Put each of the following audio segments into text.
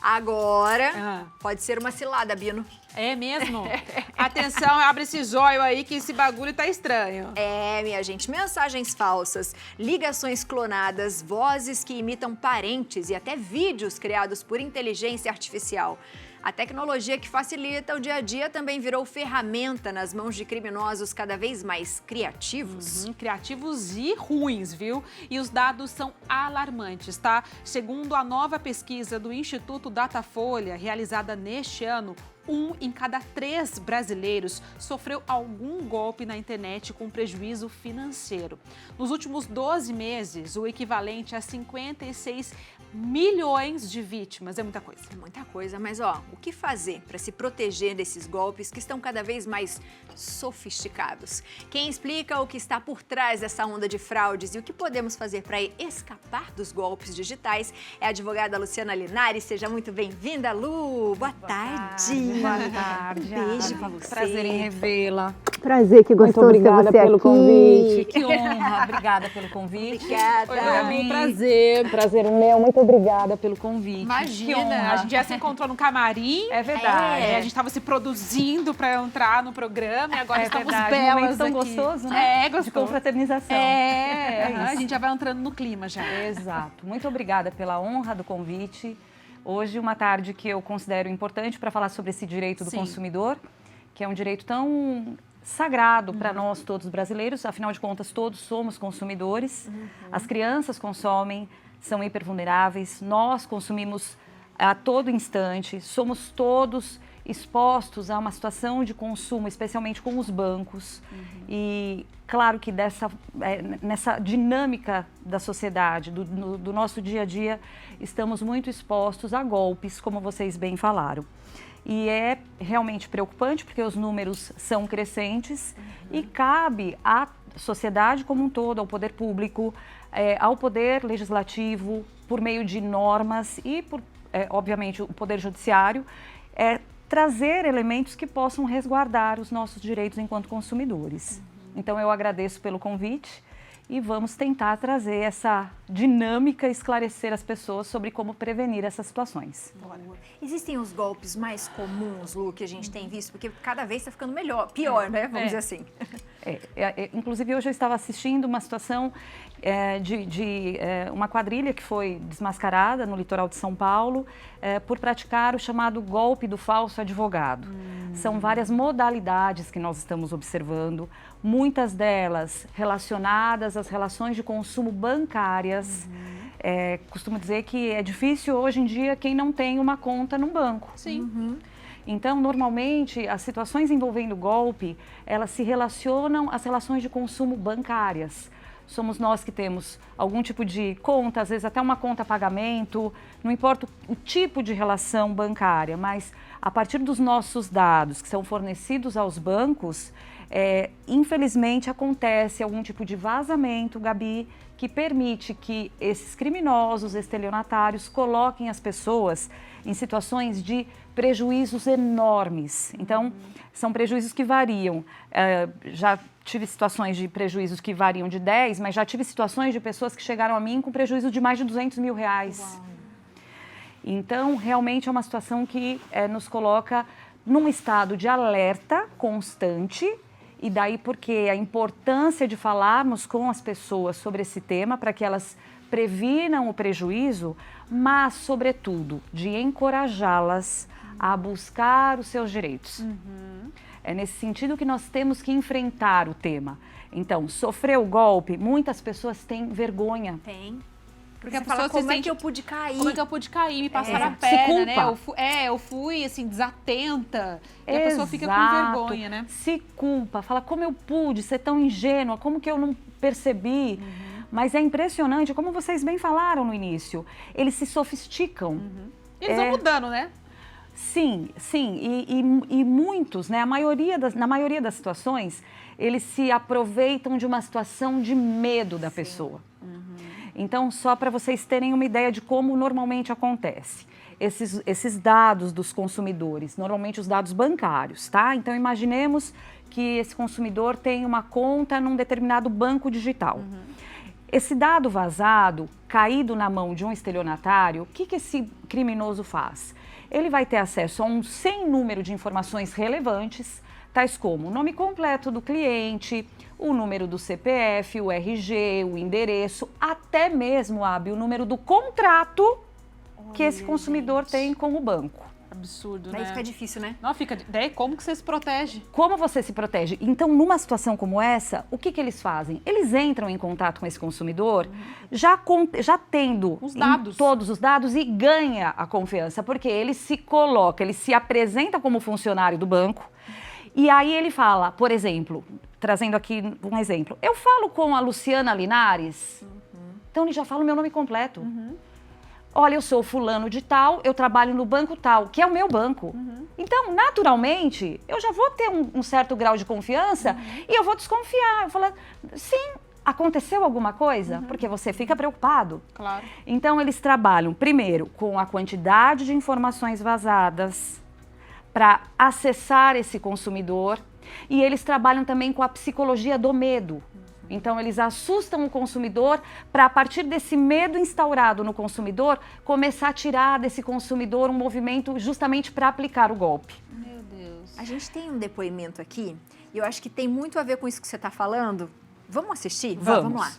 Agora, pode ser uma cilada, Bino. É mesmo? Atenção, abre esse zóio aí que esse bagulho tá estranho. É, minha gente, mensagens falsas, ligações clonadas, vozes que imitam parentes e até vídeos criados por inteligência artificial. A tecnologia que facilita o dia a dia também virou ferramenta nas mãos de criminosos cada vez mais criativos. Criativos e ruins, viu? E os dados são alarmantes, tá? Segundo a nova pesquisa do Instituto Datafolha, realizada neste ano, 1 em cada 3 brasileiros sofreu algum golpe na internet com prejuízo financeiro. Nos últimos 12 meses, o equivalente a 56 milhões de vítimas. É muita coisa. É muita coisa, mas ó, o que fazer para se proteger desses golpes que estão cada vez mais sofisticados? Quem explica o que está por trás dessa onda de fraudes e o que podemos fazer para escapar dos golpes digitais é a advogada Luciana Linari. Seja muito bem-vinda, Lu! Boa tarde! Boa tarde. Beijo pra você. Prazer em revê-la. Prazer, que gostoso Muito obrigada ter você pelo aqui. convite. Que honra. Obrigada pelo convite. Obrigada. Um prazer meu. Muito obrigada pelo convite. Imagina, a gente já se encontrou no camarim. É verdade. A gente estava se produzindo para entrar no programa e agora estamos verdade. belas tão aqui. gostoso, né? É, gostoso. De confraternização. A gente já vai entrando no clima já. Exato. Muito obrigada pela honra do convite. Hoje, uma tarde que eu considero importante para falar sobre esse direito do consumidor, que é um direito tão sagrado para nós todos brasileiros, afinal de contas, todos somos consumidores. As crianças consomem, são hipervulneráveis, nós consumimos a todo instante, somos todos expostos a uma situação de consumo, especialmente com os bancos. E claro que nessa dinâmica da sociedade, do nosso dia a dia, estamos muito expostos a golpes, como vocês bem falaram. E é realmente preocupante porque os números são crescentes e cabe à sociedade como um todo, ao poder público, ao poder legislativo, por meio de normas e, obviamente, o poder judiciário, trazer elementos que possam resguardar os nossos direitos enquanto consumidores. Então, eu agradeço pelo convite e vamos tentar trazer essa dinâmica e esclarecer as pessoas sobre como prevenir essas situações. Existem os golpes mais comuns, Lu, que a gente tem visto, porque cada vez está ficando pior, né? Vamos dizer assim. Inclusive, hoje eu estava assistindo uma situação de uma quadrilha que foi desmascarada no litoral de São Paulo por praticar o chamado golpe do falso advogado. São várias modalidades que nós estamos observando, muitas delas relacionadas às relações de consumo bancárias. Costumo dizer que é difícil hoje em dia quem não tem uma conta num banco. Sim. Então, normalmente, as situações envolvendo golpe, elas se relacionam às relações de consumo bancárias. Somos nós que temos algum tipo de conta, às vezes até uma conta pagamento, não importa o tipo de relação bancária, mas a partir dos nossos dados que são fornecidos aos bancos, infelizmente acontece algum tipo de vazamento, Gabi, que permite que esses criminosos estelionatários coloquem as pessoas em situações de prejuízos enormes. Então, são prejuízos que variam. Já tive situações de prejuízos que variam de 10, mas já tive situações de pessoas que chegaram a mim com prejuízo de mais de 200 mil reais. Uau. Então, realmente é uma situação que nos coloca num estado de alerta constante. E daí porque a importância de falarmos com as pessoas sobre esse tema para que elas previnam o prejuízo, mas, sobretudo, de encorajá-las a buscar os seus direitos. É nesse sentido que nós temos que enfrentar o tema. Então, sofreu o golpe, muitas pessoas têm vergonha. Tem. Porque Você a pessoa fala, como se é sente... que eu pude cair? Como é que eu pude cair, me passar a Se perna, né? culpa. Eu fui, assim, desatenta. E a pessoa fica com Exato. vergonha, né? Se culpa, fala como eu pude ser tão ingênua, como que eu não percebi. Mas é impressionante, como vocês bem falaram no início, eles se sofisticam. Eles vão mudando, né? Sim. E muitos, né, na maioria das situações, eles se aproveitam de uma situação de medo da pessoa. Então, só para vocês terem uma ideia de como normalmente acontece. Esses dados dos consumidores, normalmente os dados bancários, tá? Então, imaginemos que esse consumidor tem uma conta num determinado banco digital. Esse dado vazado, caído na mão de um estelionatário, o que esse criminoso faz? Ele vai ter acesso a um sem número de informações relevantes, tais como o nome completo do cliente, o número do CPF, o RG, o endereço, até mesmo, o número do contrato que esse consumidor tem com o banco. Absurdo, Daí né? fica difícil, né? Não, fica... Daí como que você se protege? Como você se protege? Então, numa situação como essa, o que eles fazem? Eles entram em contato com esse consumidor já tendo os dados. Todos os dados e ganha a confiança, porque ele se coloca, ele se apresenta como funcionário do banco e aí ele fala, por exemplo, trazendo aqui um exemplo, eu falo com a Luciana Linares, então ele já fala o meu nome completo. Olha, eu sou fulano de tal, eu trabalho no banco tal, que é o meu banco. Então, naturalmente, eu já vou ter um certo grau de confiança e eu vou desconfiar. Eu falo, sim, aconteceu alguma coisa? Porque você fica preocupado. Claro. Então, eles trabalham, primeiro, com a quantidade de informações vazadas para acessar esse consumidor e eles trabalham também com a psicologia do medo. Então, eles assustam o consumidor para, a partir desse medo instaurado no consumidor, começar a tirar desse consumidor um movimento justamente para aplicar o golpe. Meu Deus. A gente tem um depoimento aqui, e eu acho que tem muito a ver com isso que você está falando. Vamos assistir? Vamos lá.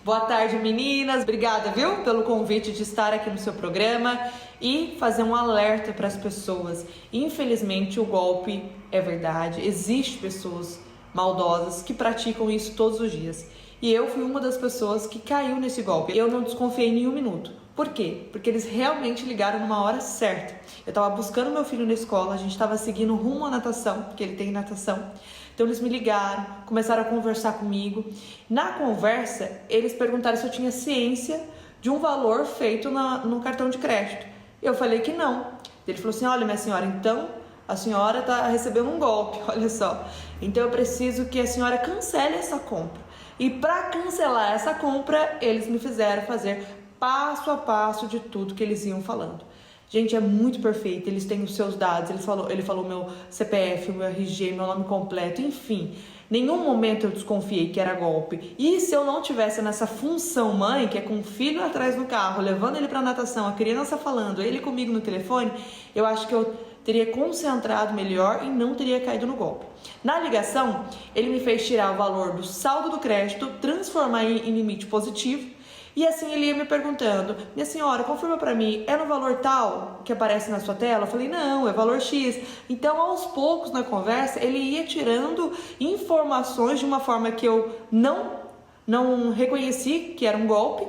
Boa tarde, meninas. Obrigada, viu, pelo convite de estar aqui no seu programa e fazer um alerta para as pessoas. Infelizmente, o golpe é verdade. Existem pessoas maldosas que praticam isso todos os dias. E eu fui uma das pessoas que caiu nesse golpe. Eu não desconfiei nem um minuto. Por quê? Porque eles realmente ligaram numa hora certa. Eu estava buscando meu filho na escola, a gente estava seguindo rumo à natação, porque ele tem natação. Então eles me ligaram, começaram a conversar comigo. Na conversa, eles perguntaram se eu tinha ciência de um valor feito no cartão de crédito. Eu falei que não. Ele falou assim, olha, minha senhora, então a senhora está recebendo um golpe, olha só. Então eu preciso que a senhora cancele essa compra. E para cancelar essa compra, eles me fizeram fazer passo a passo de tudo que eles iam falando. Gente, é muito perfeito, eles têm os seus dados, ele falou meu CPF, meu RG, meu nome completo, enfim. Nenhum momento eu desconfiei que era golpe. E se eu não tivesse nessa função mãe, que é com o filho atrás do carro, levando ele para natação, a criança falando, ele comigo no telefone, eu acho que eu teria concentrado melhor e não teria caído no golpe. Na ligação, ele me fez tirar o valor do saldo do crédito, transformar em limite positivo, e assim ele ia me perguntando, minha senhora, confirma para mim, é no valor tal que aparece na sua tela? Eu falei, não, é valor X. Então, aos poucos na conversa, ele ia tirando informações de uma forma que eu não reconheci que era um golpe,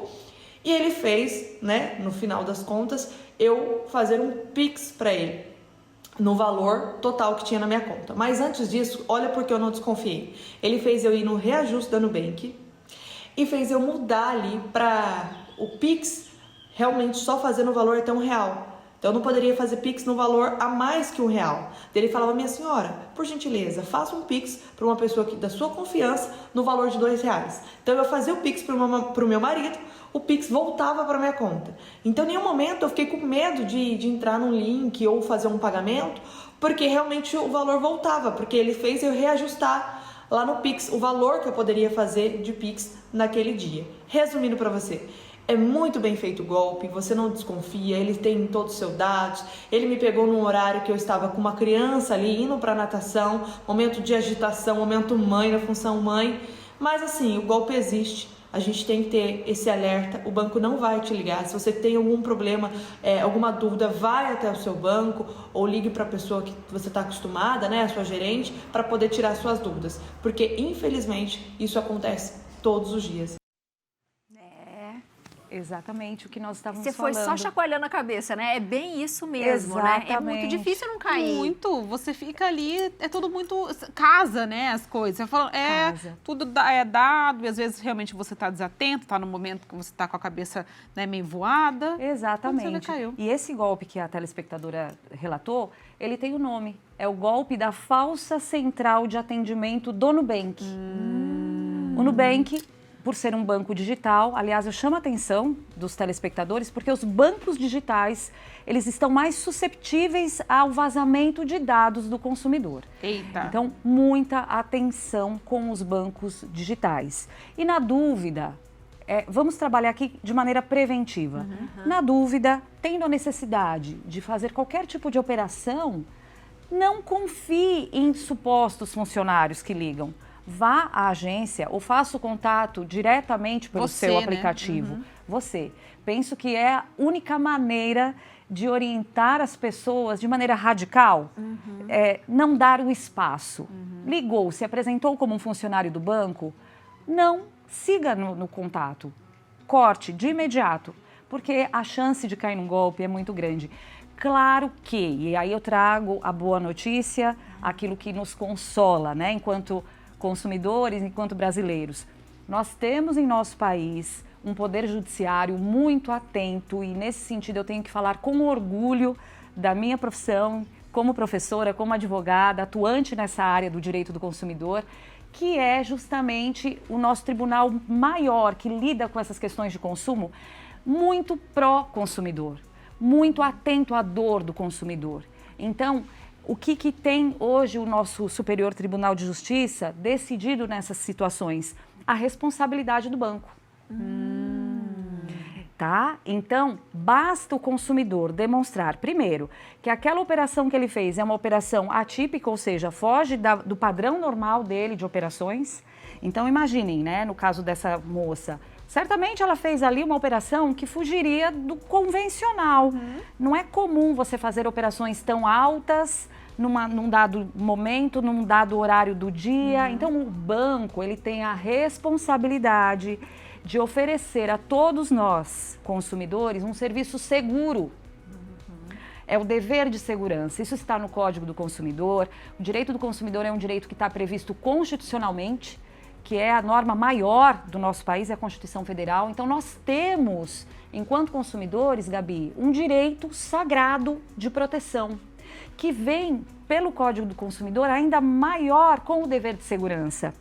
e ele fez, né, no final das contas, eu fazer um Pix para ele, no valor total que tinha na minha conta. Mas antes disso, olha porque eu não desconfiei. Ele fez eu ir no reajuste da Nubank e fez eu mudar ali para o Pix realmente só fazer no valor até R$1. Então eu não poderia fazer Pix no valor a mais que R$1. Ele falava, minha senhora, por gentileza, faça um Pix para uma pessoa da sua confiança no valor de R$2. Então eu fazia o Pix para o meu marido, o Pix voltava para minha conta. Então em nenhum momento eu fiquei com medo de entrar num link ou fazer um pagamento, porque realmente o valor voltava, porque ele fez eu reajustar lá no Pix o valor que eu poderia fazer de Pix naquele dia. Resumindo para você, é muito bem feito o golpe, você não desconfia, ele tem todos os seus dados, ele me pegou num horário que eu estava com uma criança ali, indo para natação, momento de agitação, momento mãe, na função mãe, mas assim, o golpe existe, a gente tem que ter esse alerta, o banco não vai te ligar, se você tem algum problema, alguma dúvida, vai até o seu banco ou ligue para a pessoa que você está acostumada, né, a sua gerente, para poder tirar suas dúvidas, porque infelizmente isso acontece todos os dias. Exatamente o que nós estávamos Você foi falando. só chacoalhando a cabeça, né? É bem isso mesmo, né? É muito difícil não cair. Muito. Você fica ali, é tudo muito... Casa, né, as coisas. Você fala, tudo é dado, e às vezes realmente você está desatento, está no momento que você está com a cabeça, né, meio voada. Exatamente. Caiu. E esse golpe que a telespectadora relatou, ele tem o nome. É o golpe da falsa central de atendimento do Nubank. O Nubank por ser um banco digital. Aliás, eu chamo a atenção dos telespectadores porque os bancos digitais, eles estão mais susceptíveis ao vazamento de dados do consumidor. Eita! Então, muita atenção com os bancos digitais. E na dúvida, vamos trabalhar aqui de maneira preventiva. Na dúvida, tendo a necessidade de fazer qualquer tipo de operação, não confie em supostos funcionários que ligam. Vá à agência ou faça o contato diretamente pelo seu aplicativo. Você. Penso que é a única maneira de orientar as pessoas de maneira radical. Não dar o espaço. Ligou, se apresentou como um funcionário do banco, não siga no contato. Corte de imediato, porque a chance de cair num golpe é muito grande. Claro que, e aí eu trago a boa notícia, aquilo que nos consola, né, enquanto consumidores, enquanto brasileiros. Nós temos em nosso país um poder judiciário muito atento e, nesse sentido, eu tenho que falar com orgulho da minha profissão, como professora, como advogada, atuante nessa área do direito do consumidor, que é justamente o nosso tribunal maior que lida com essas questões de consumo, muito pró-consumidor, muito atento à dor do consumidor. Então, o que tem hoje o nosso Superior Tribunal de Justiça decidido nessas situações? A responsabilidade do banco. Tá? Então, basta o consumidor demonstrar, primeiro, que aquela operação que ele fez é uma operação atípica, ou seja, foge do padrão normal dele de operações. Então, imaginem, né, no caso dessa moça, certamente ela fez ali uma operação que fugiria do convencional. Não é comum você fazer operações tão altas num dado momento, num dado horário do dia. Então, o banco, ele tem a responsabilidade de oferecer a todos nós, consumidores, um serviço seguro. É o dever de segurança. Isso está no Código do Consumidor. O direito do consumidor é um direito que está previsto constitucionalmente, que é a norma maior do nosso país, é a Constituição Federal. Então, nós temos, enquanto consumidores, Gabi, um direito sagrado de proteção, que vem pelo Código do Consumidor ainda maior com o dever de segurança.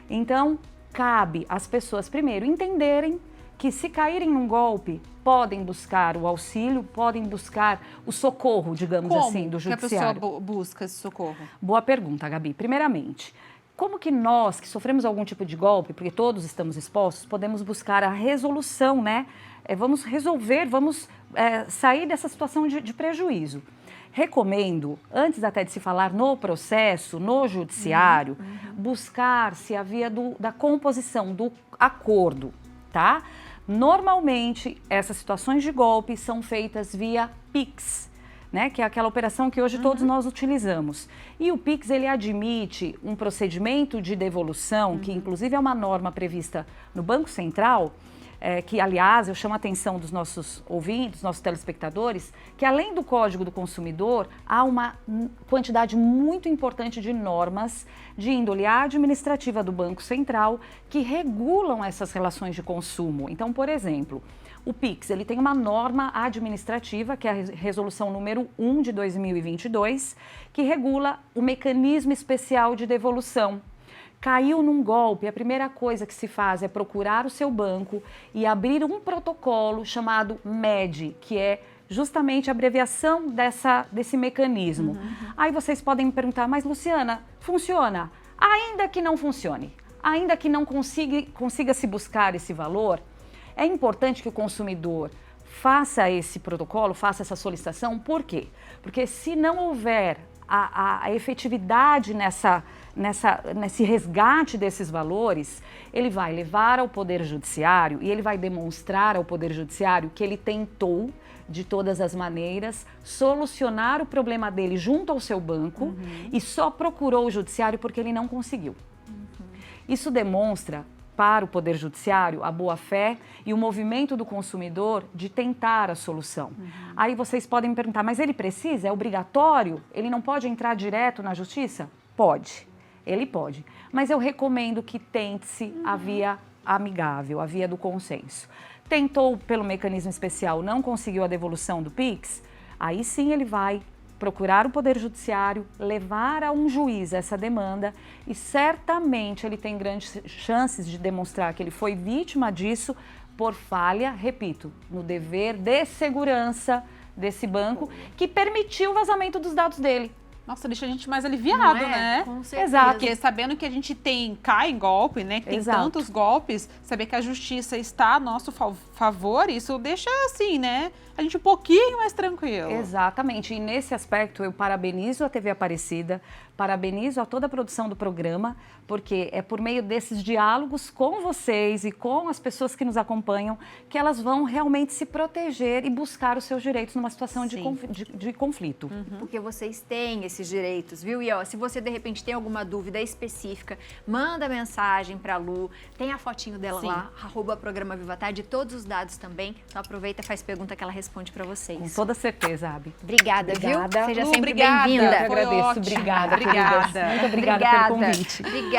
Então, cabe às pessoas, primeiro, entenderem que se caírem num golpe, podem buscar o auxílio, podem buscar o socorro, digamos assim, do judiciário. Como que a pessoa busca esse socorro? Boa pergunta, Gabi. Primeiramente, como que nós, que sofremos algum tipo de golpe, porque todos estamos expostos, podemos buscar a resolução, né? Vamos resolver, vamos sair dessa situação de prejuízo. Recomendo, antes até de se falar no processo, no judiciário, buscar-se a via da composição, do acordo, tá? Normalmente, essas situações de golpe são feitas via Pix, né? Que é aquela operação que hoje todos nós utilizamos. E o Pix, ele admite um procedimento de devolução, que inclusive é uma norma prevista no Banco Central, que, aliás, eu chamo a atenção dos nossos ouvintes, dos nossos telespectadores, que além do Código do Consumidor, há uma quantidade muito importante de normas de índole administrativa do Banco Central que regulam essas relações de consumo. Então, por exemplo, o Pix, ele tem uma norma administrativa, que é a Resolução número 1 de 2022, que regula o mecanismo especial de devolução. Caiu num golpe, a primeira coisa que se faz é procurar o seu banco e abrir um protocolo chamado MED, que é justamente a abreviação desse mecanismo. Aí vocês podem me perguntar, mas Luciana, funciona? Ainda que não funcione, ainda que não consiga se buscar esse valor, é importante que o consumidor faça esse protocolo, faça essa solicitação. Por quê? Porque se não houver a efetividade nesse resgate desses valores, ele vai levar ao Poder Judiciário e ele vai demonstrar ao Poder Judiciário que ele tentou, de todas as maneiras, solucionar o problema dele junto ao seu banco e só procurou o Judiciário porque ele não conseguiu. Isso demonstra para o Poder Judiciário a boa-fé e o movimento do consumidor de tentar a solução. Aí vocês podem me perguntar, mas ele precisa? É obrigatório? Ele não pode entrar direto na Justiça? Pode, ele pode. Mas eu recomendo que tente-se a via amigável, a via do consenso. Tentou pelo mecanismo especial, não conseguiu a devolução do Pix? Aí sim ele vai procurar o Poder Judiciário, levar a um juiz essa demanda e certamente ele tem grandes chances de demonstrar que ele foi vítima disso por falha, repito, no dever de segurança desse banco que permitiu o vazamento dos dados dele. Nossa, deixa a gente mais aliviado, né? Com certeza. Exato. Porque sabendo que a gente cai em golpe, né? Que tem Exato. tantos golpes, saber que a justiça está a nosso favor, isso deixa assim, né? A gente um pouquinho mais tranquilo. Exatamente. E nesse aspecto eu parabenizo a TV Aparecida, parabenizo a toda a produção do programa, porque é por meio desses diálogos com vocês e com as pessoas que nos acompanham que elas vão realmente se proteger e buscar os seus direitos numa situação de conflito. Porque vocês têm esses direitos, viu? E ó, se você de repente tem alguma dúvida específica, manda mensagem pra Lu, tem a fotinho dela lá, @programa Viva Tarde, todos os dados também. Então aproveita e faz pergunta que ela responde pra vocês. Com toda certeza, Abi. Obrigada, Obrigada. viu? Seja Lu, sempre obrigada. bem-vinda. Eu que agradeço. Ótimo. Obrigada, Obrigada. queridas. Muito obrigada pelo convite. Obrigada.